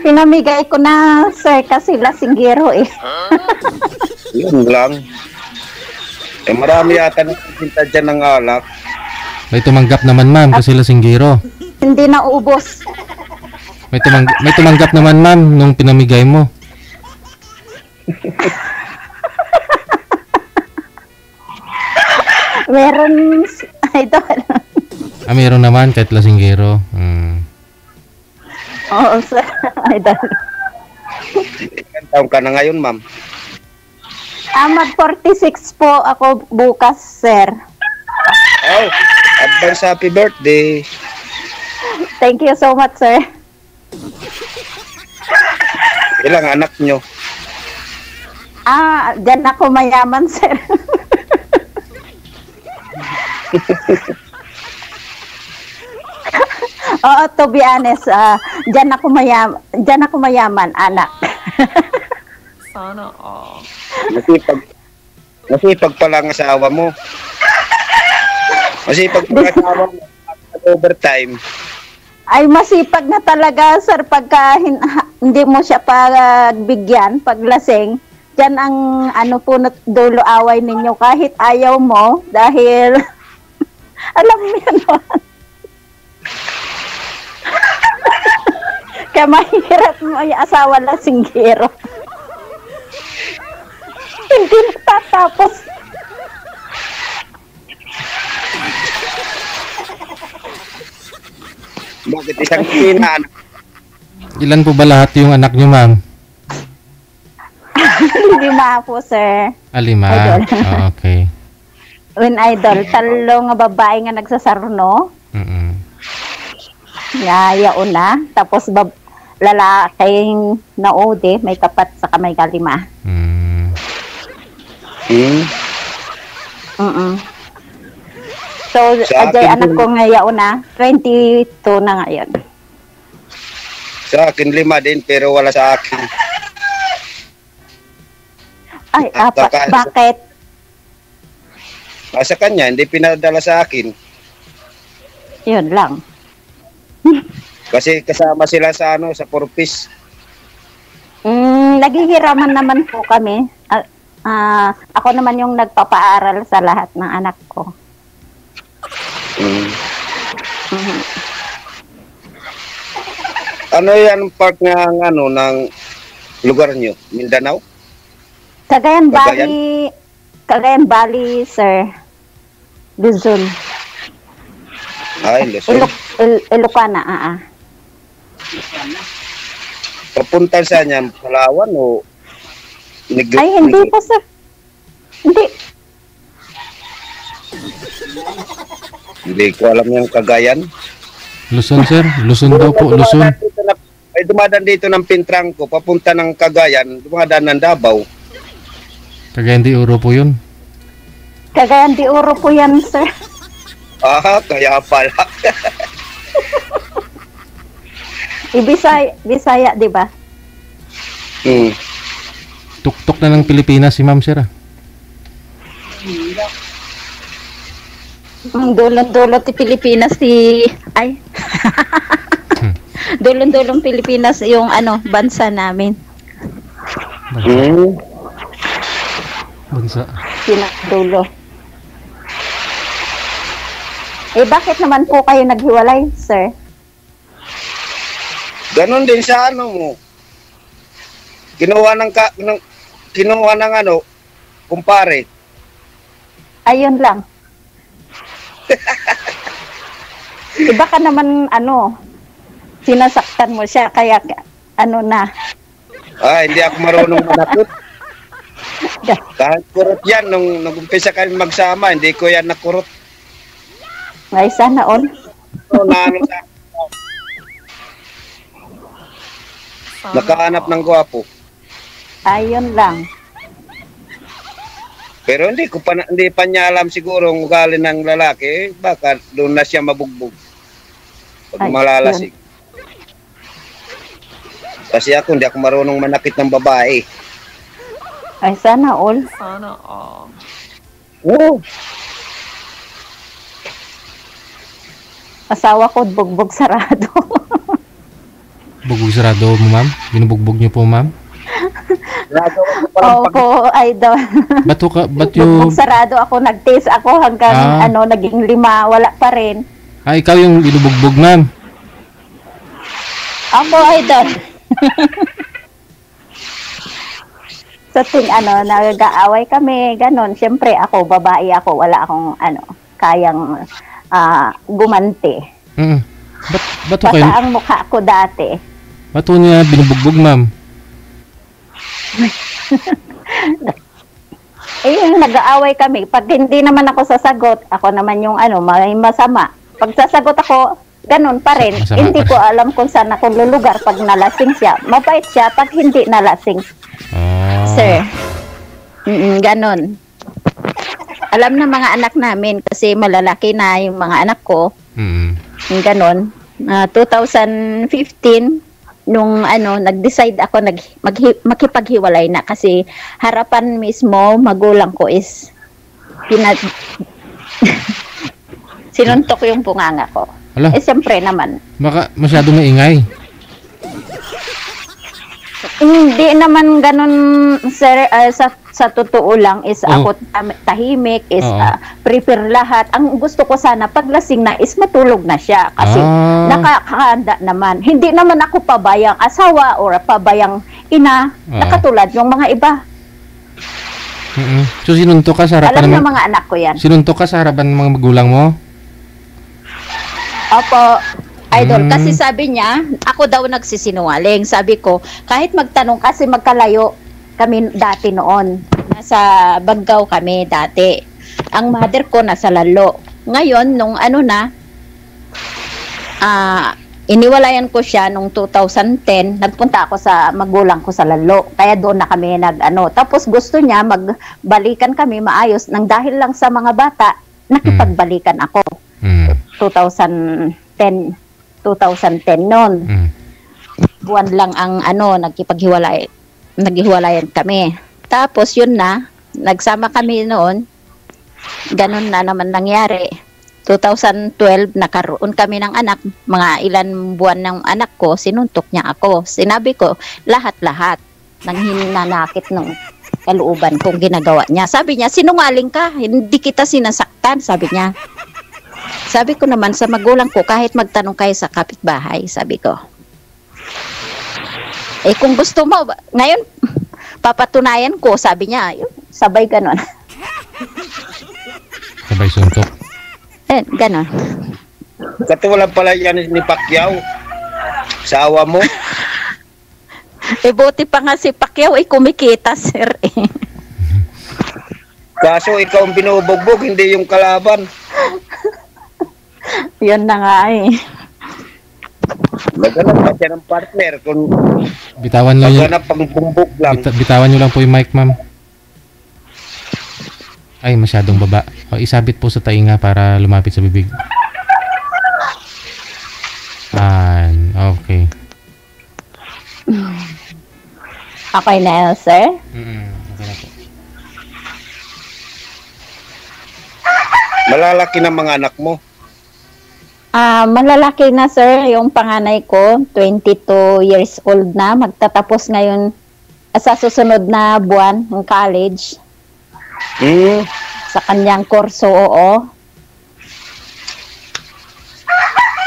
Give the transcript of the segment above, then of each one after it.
Pinamigay ko na, sir, kasi lasinggero eh. Yun lang. Eh, marami yata nagtitinda dyan ng alak. May tumanggap naman, ma'am, kasi lasinggero. Hindi na ubos. May tumanggap naman, ma'am, nung pinamigay mo. Meron, idol. Meron naman, kahit lasinggero. Oo, sir, idol. Ilan taong ka na ngayon, ma'am? Mag-46 po ako bukas, sir. Oh, advance happy birthday. Thank you so much, sir. Ilang anak nyo? Diyan ako mayaman, sir. Oo, to be honest, diyan ako mayaman, anak. Sana all. Masipag pala ang asawa mo. Masipag pala ang asawa mo. Overtime. Ay, masipag na talaga, sir, pagka hindi mo siya pagbigyan, paglasing. Diyan ang dulo away ninyo kahit ayaw mo dahil alam mo yan. Kaya mahirap mo yung asawa lasinggero. Hindi natatapos. Bakit isang pinaan? Ilan po ba lahat yung anak nyo, ma'am? 5 po, sir. 5. Idol. Okay. When idol, 3 nga babae nga nagsasarno. Yauna. Tapos lalaking naudi, may kapat sa kamay kalima. So, ajay anak ko nga yauna, 22 na ngayon. Sa akin 5 din, pero wala sa akin. Ay, bakit? Sa kanya, hindi pinadala sa akin. Yun lang. Kasi kasama sila sa sa purpose. Naghihiraman naman po kami. Ako naman yung nagpapaaral sa lahat ng anak ko. Ano yan part ng lugar nyo? Mindanao? Cagayan Valley, sir. Luzon. Ay, Luzon. Ilocana, Papunta sa niyan, Palawan o Ay, hindi po, sir. Hindi. Hindi ko alam yung Cagayan. Luzon, sir. Luzon daw po, Luzon. Ay, dumadaan dito ng Pintrangco, papunta ng Cagayan, dumadaan ng Davao. Cagayan de Oro po yun. Cagayan de Oro po yan, sir. Kaya pala. Bisaya, di ba? Tuktok na ng Pilipinas si ma'am, sir. Dulon-dulon ti Pilipinas ay. Dulon-dulong Pilipinas yung bansa namin. Bansa. Dulo. Bakit naman po kayo naghiwalay, sir? Ganon din sa mo. Kinuha ng kumpare. Ayun lang. Baka naman sinasaktan mo siya kaya na. Hindi ako marunong manakot. Kahit kurot yan, nung nag-umpisa kami magsama, hindi ko yan nakurot. Ay, sana all. Nakahanap ng gwapo. Ayun lang. Pero hindi pa niya alam siguro ang ugali ng lalaki, baka doon na siya mabugbog. Pag malalasig. Kasi hindi ako marunong manakit ng babae. Ay, sana all. Sana all. Oo. Asawa ko, bugbog sarado. Bugog sarado mo, ma'am? Binubugbog niyo po, ma'am? Sarado ako palang pag... Opo, idol. Ba't yung... Bugbog sarado ako, nag-taste ako hanggang naging 5, wala pa rin. Ikaw yung binubugbog, ma'am. Ako, idol. Sa nag-aaway kami, ganon. Siyempre ako, babae ako, wala akong kayang gumanti. Ba't Basta kayo? ang mukha ko dati. Ba't niya binubugbog, ma'am? Nag-aaway kami. Pag hindi naman ako sasagot, ako naman yung may masama. Pag sasagot ako, ganun pa rin. Masama Hindi pa ko alam kung saan ako lulugar pag nalasing siya. Mabait siya pag hindi nalasing. Sir. Ganun. Alam na mga anak namin kasi malalaki na yung mga anak ko. Ganun. 2015, nung nag-decide ako makipaghiwalay na kasi harapan mismo magulang ko is sinuntok yung bunganga ko. Ala. Siyempre naman. Baka masyado maingay. Hindi naman ganun, sir. Sa totoo lang is ako tahimik, is prepare lahat. Ang gusto ko sana paglasing na is matulog na siya kasi nakakahanda naman. Hindi naman ako pabayang asawa or pabayang ina na katulad yung mga iba. So sinuntok ka sa harapan ng mga anak ko yan. Sinuntok ka sa harapan ng mga magulang mo? Opo, idol. Kasi sabi niya, ako daw nagsisinungaling. Sabi ko, kahit magtanong kasi magkalayo kami dati noon. Nasa Baggao kami dati. Ang mother ko nasa Lalo. Ngayon, nung iniwalayan ko siya nung 2010, nagpunta ako sa magulang ko sa Lalo. Kaya doon na kami Tapos gusto niya magbalikan kami maayos nang dahil lang sa mga bata, nakipagbalikan ako. 2010 noon. Buwan lang ang naghiwalayan kami. Tapos yun na, nagsama kami noon. Ganun na naman nangyari. 2012 nakaroon kami ng anak, mga ilan buwan ng anak ko, sinuntok niya ako. Sinabi ko, lahat-lahat nang hinanakit ng kalooban kong ginagawa niya. Sabi niya, sinungaling ka, hindi kita sinasaktan, sabi niya. Sabi ko naman sa magulang ko, kahit magtanong kayo sa kapitbahay, sabi ko. Kung gusto mo, ngayon, papatunayan ko, sabi niya, sabay ganon. Sabay suntok. Ganon. Katulad pala yan ni Pacquiao. Sa awa mo. Buti pa nga si Pacquiao, kumikita, sir. Kaso ikaw ang binubugbog, hindi yung kalaban. Yun na nga Maghanap pa siya ng partner kung bitawan nyo maghanap pang bumbog lang. Bitawan nyo lang po yung mic, ma'am. Ay, masyadong baba. Isabit po sa tainga para lumapit sa bibig. Okay. Okay na, sir? Okay na po. Malalaki na mga anak mo. Malalaki na, sir. Yung panganay ko, 22 years old na. Magtatapos ngayon sa susunod na buwan ng college. Sa kanyang kurso, oo.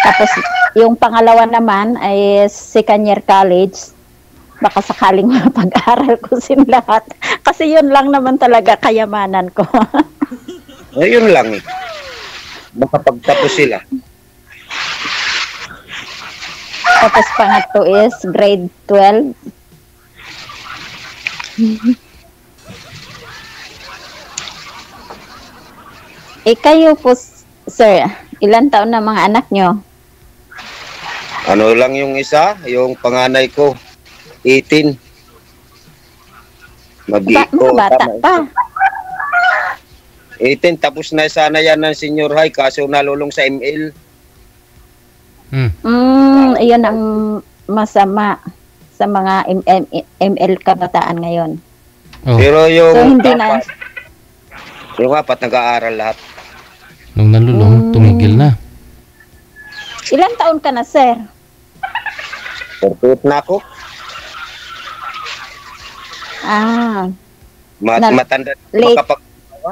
Tapos, yung pangalawa naman ay second year college. Baka sakaling mapag-aral ko sin lahat. Kasi yun lang naman talaga kayamanan ko. Yun lang eh. Makapagtapos sila. Tapos pangatlo is grade 12. Kayo po, sir, ilan taon na mga anak nyo? Ano lang yung isa, yung panganay ko, 18. Mag-iiko. Bata pa. 18, tapos na sana yan ng senior high, kaso nalulong sa ML. Iyon ang masama sa mga ML kabataan ngayon. Pero yung so, hindi na. Yung apat nag-aaral lahat. Nung nalulong, tumigil na. Ilang taon ka na, sir? 48 na ako. Ah, Nag- Matanda late. makapag-asawa.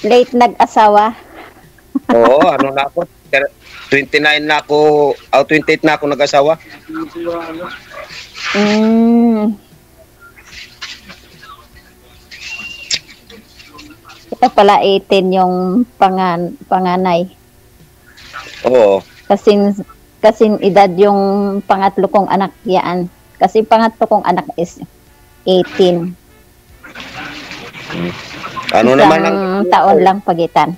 late nag-asawa. Oo, ano na ako. 29 na ako, 28 na ako nag-asawa. Mm. Ito pala 18 yung panganay. Oo. Kasing edad yung pangatlo kong anak yan. Kasi pangatlo kong anak is 18. Ano Isang naman ang taon lang pagitan.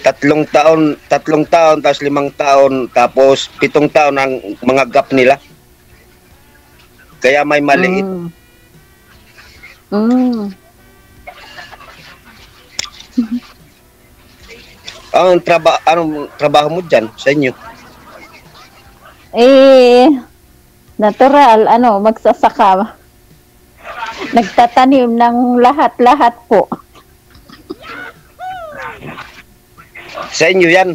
3 taon, tapos 5 taon, tapos 7 taon ang mga gap nila. Kaya may maliit. Mm. Anong trabaho mo dyan sa inyo? Natural, magsasaka. Nagtatanim ng lahat-lahat po. Sa inyo yan.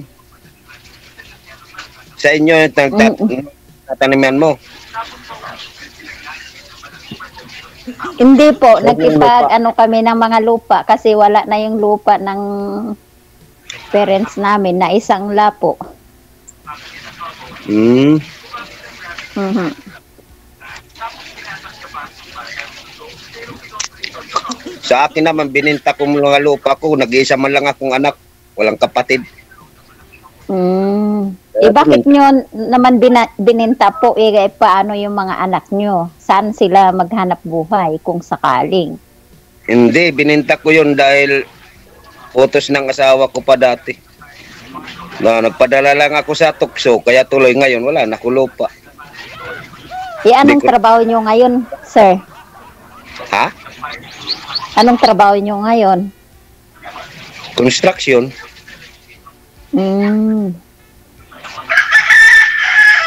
Sa inyo yung tataniman mo. Hindi po, Sa inyong kami ng mga lupa kasi wala na yung lupa ng parents namin na isang lapo. Hmm. Mhm. Sa akin naman, bininta ko mga lupa ko. Nag-iisa man lang akong anak. Walang kapatid. Bakit nyo naman bininta po? Paano yung mga anak nyo? Saan sila maghanap buhay kung sakaling? Hindi, bininta ko yun dahil utos ng asawa ko pa dati. Nagpadala lang ako sa tukso, kaya tuloy ngayon wala na ko lupa. Anong trabaho nyo ngayon, sir? Ha? Anong trabaho nyo ngayon? Construction.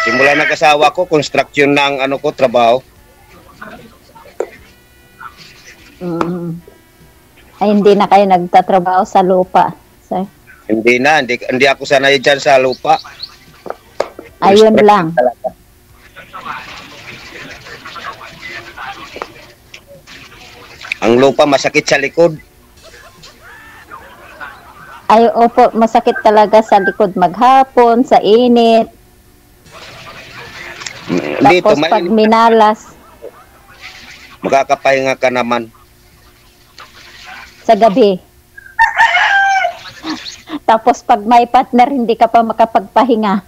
Simula nag-asawa ko, construction ng trabaho. Ay, hindi na kayo nagtatrabaho sa lupa, sir? Hindi na, hindi ako sanay dyan sa lupa. Ayun lang. Talaga. Ang lupa masakit sa likod. Ay, opo, masakit talaga sa likod maghapon, sa init. Dito, Tapos pag minalas, makakapahinga ka naman. sa gabi. Tapos pag may partner, hindi ka pa makapagpahinga.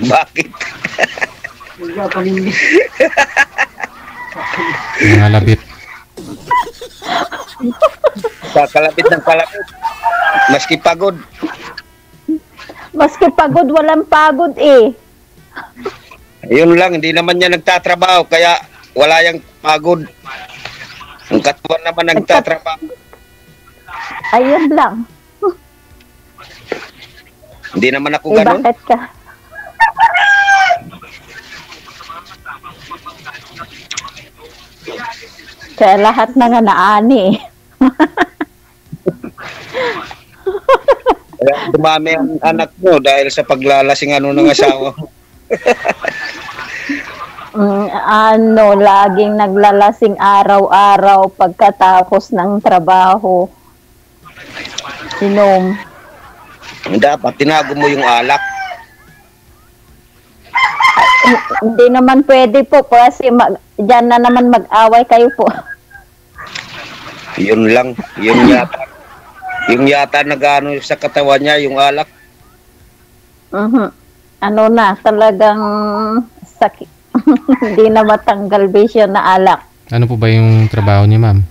Bakit? Mga labit. Kalapit ng kalapit. Maski pagod. Maski pagod, walang pagod eh. Yun lang, hindi naman niya nagtatrabaho, kaya wala yang pagod. Ang katawan naman nagtatrabaho. Ayun lang. Hindi naman ako ganun. Bakit ka? Kaya lahat na nga naani eh. Kaya dumami ang anak mo dahil sa paglalasing ng asawa. Laging naglalasing araw-araw pagkatapos ng trabaho. Inom. Dapat tinago mo yung alak. Hindi naman pwede po kasi dyan na naman mag-away kayo po. Yun lang, yung yata nagano sa katawan niya, yung alak. Talagang sakit. Hindi na matanggal bisyo na alak. Ano po ba yung trabaho niya, ma'am?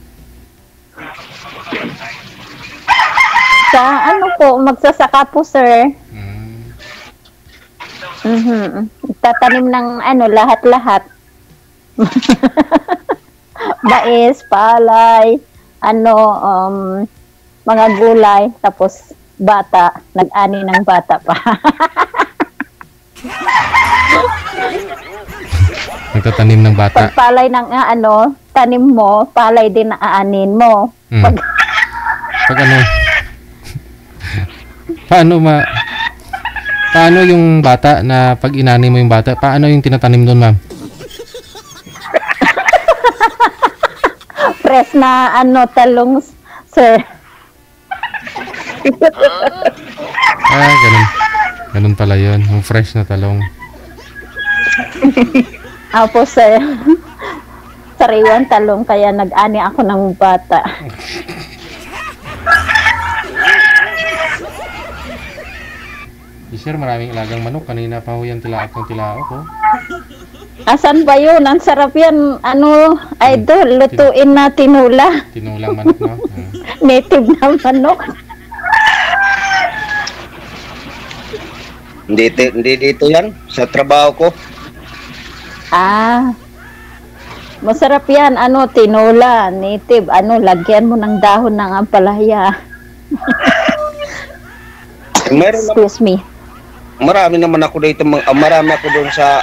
Sa magsasaka po, sir. Tatanim ng lahat-lahat. Mais, palay, mga gulay, tapos bata, nag-ani ng bata pa. Nagtatanim ng bata. Pag palay ng tanim mo, palay din na aanin mo. Pag ano? Paano paano yung bata na pag inani mo yung bata, paano yung tinatanim doon, ma'am? Fresh na ano, talong, sir. Ah, ganun. Ganun pala yun. Yung fresh na talong. Opo, sir. Sariwan talong, kaya nag-ani ako ng bata. Sir, maraming alagang manok. Kanina pa ho yan tilaok ng tilaok, oh. Asan ba yun? Ang sarap yan. Ano, idol, lutuin na tinula. Tinulang manok, no? Native na manok. Hindi dito yan. Sa trabaho ko. Ah, masarap yan. Ano, tinula, native. Ano, lagyan mo ng dahon ng ampalaya. Excuse me. Marami naman ako dito. Marami ako doon sa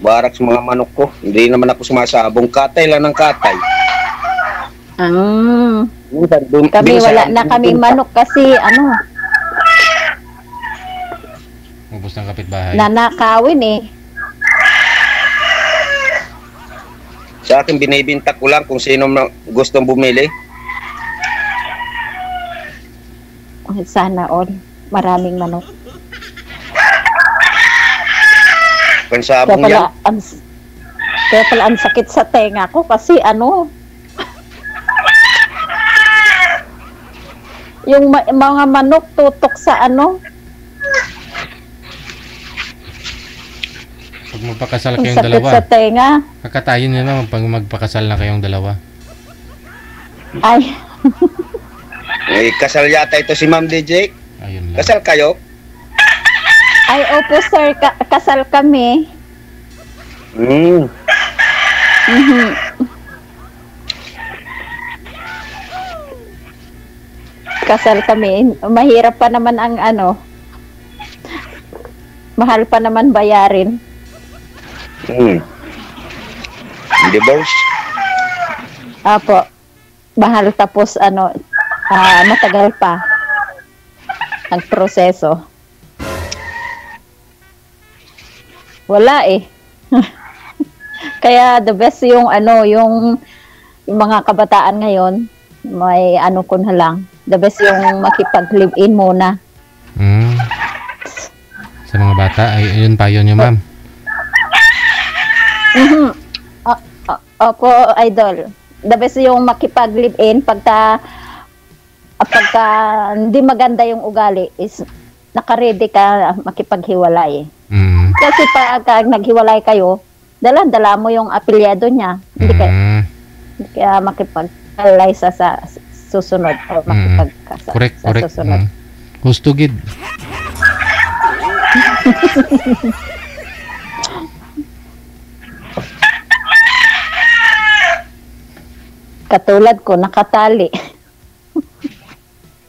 baraks mga manok ko. Hindi naman ako sumasabong. Katay lang ng katay. Kami wala na kaming manok kasi ano, Ubus ng kapitbahay. nanakawin eh. Sa akin, binibinta ko lang kung sino gustong bumili. Sana all. Maraming manok. Pansabong yan. Kaya pala ang sakit sa tenga ko kasi ano, yung mga manok tutok sa ano, Pag magpakasal ang kayong sakit dalawa, sa tenga. kakatayin nyo naman pag magpakasal na kayong dalawa. Ay, May kasal yata ito si Ma'am DJ. Ayun lang. Kasal kayo? ay opo sir, kasal kami. Hmm. Mhm. Kasal kami. Mahirap pa naman ang ano, mahal pa naman bayarin. Divorce? Apo, mahal tapos ano, matagal pa ang proseso. Wala eh. Kaya the best yung ano, yung mga kabataan ngayon, may ano ko na lang. The best yung makipag-live-in muna. Sa mga bata, ay yun pa yun yung ma'am. Opo, idol. The best yung makipag-live-in pagka hindi maganda yung ugali is naka-ready ka makipaghiwalay. Kasi pag naghiwalay kayo, dala mo yung apelyado niya. Hindi kaya makipag-alay sa susunod o makipagkasal Correct. sa susunod. Gusto gid. Katulad ko, nakatali.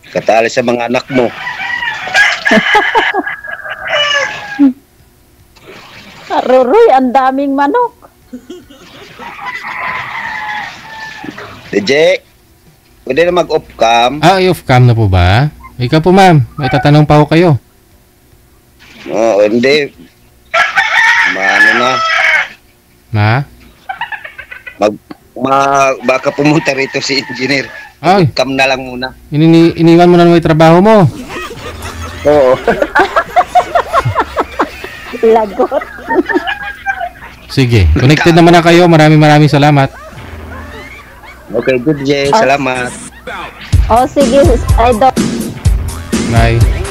Katali sa mga anak mo. Aruroy, ang daming manok. DJ, pwede na mag-off cam. Off cam na po ba? Ikaw po ma'am, may tatanong pa ho kayo. Oo, hindi. Maano na. Baka pumunta rito si engineer. Ay, Cam na lang muna. iniwan mo na may trabaho mo. Oo. Lagot. Sige, connected naman na kayo. Maraming salamat. Okay, good Jay. Salamat. O sige, idol. Bye.